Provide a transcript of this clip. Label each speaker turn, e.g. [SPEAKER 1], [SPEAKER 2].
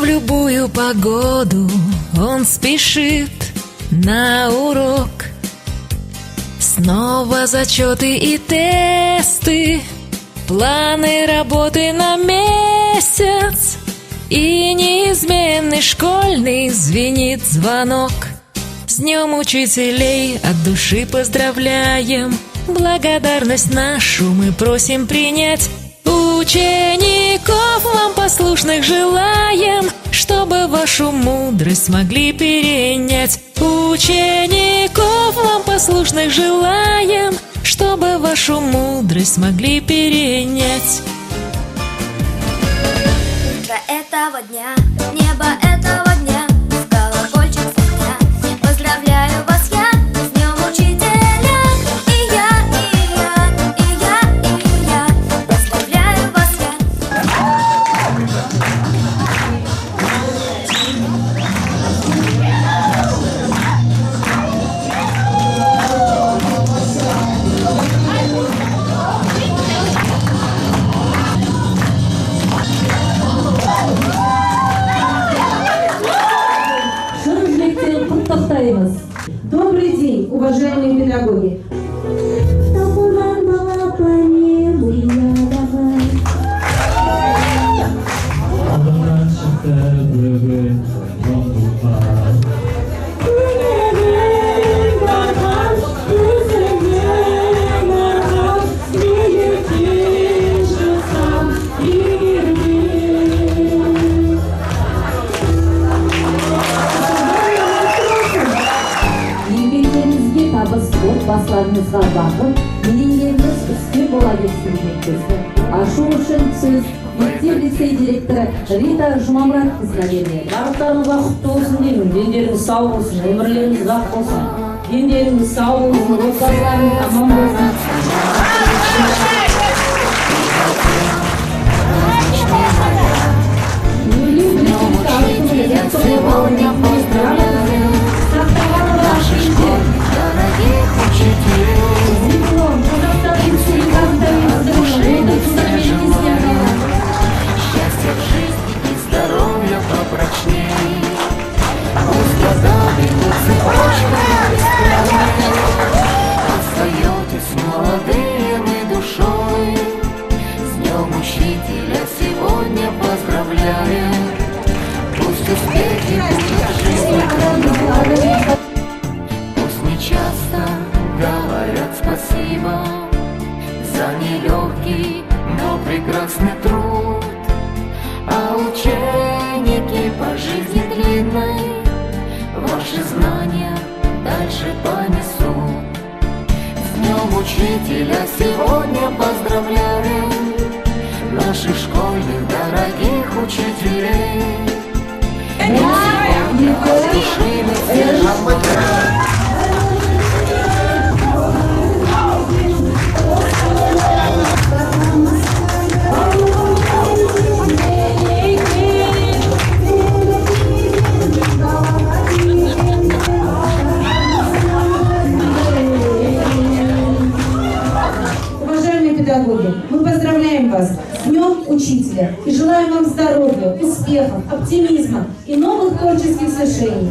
[SPEAKER 1] любую погоду он спешит на урок. Снова зачеты и тесты, планы работы на месяц, и неизменный школьный звенит звонок. С днем учителей от души поздравляем, благодарность нашу мы просим принять. Учеников вам послушных желаем, чтобы вашу мудрость могли перенять. Учеников вам послушных желаем, чтобы вашу мудрость могли перенять.
[SPEAKER 2] Утро этого дня, небо этого дня, колокольчик звеня. Поздравляю вас я с днем учителя. И я, поздравляю вас я.
[SPEAKER 3] Добрый день, уважаемые педагоги!
[SPEAKER 4] Отбасыларыңызға бағып, білімдеріңіз үстем бола кетсін деп тілеймін. Ашу үшін сөз мектеп лицей директоры Рита Жұмамұратқызына беріледі.
[SPEAKER 5] Барлықтарыңызға құтты болсын деймін. Дендеріңіз сау болсын, өмірлеріңіз бақ болсын. Дендеріңіз сау болсын, отбасыларыңыз аман болсын.
[SPEAKER 6] Остаетесь молодыми душой. С днем учителя сегодня поздравляем. Пусть успехи будут в жизни кроме. Пусть нечасто говорят спасибо за нелегкий, но прекрасный труд. А ученики по жизни длинной ваши знания дальше понесут. С днем учителя сегодня поздравляем наших школьных дорогих учителей. Сегодня от души мы все желаем.
[SPEAKER 3] Мы поздравляем вас с Днем Учителя и желаем вам здоровья, успехов, оптимизма и новых творческих свершений.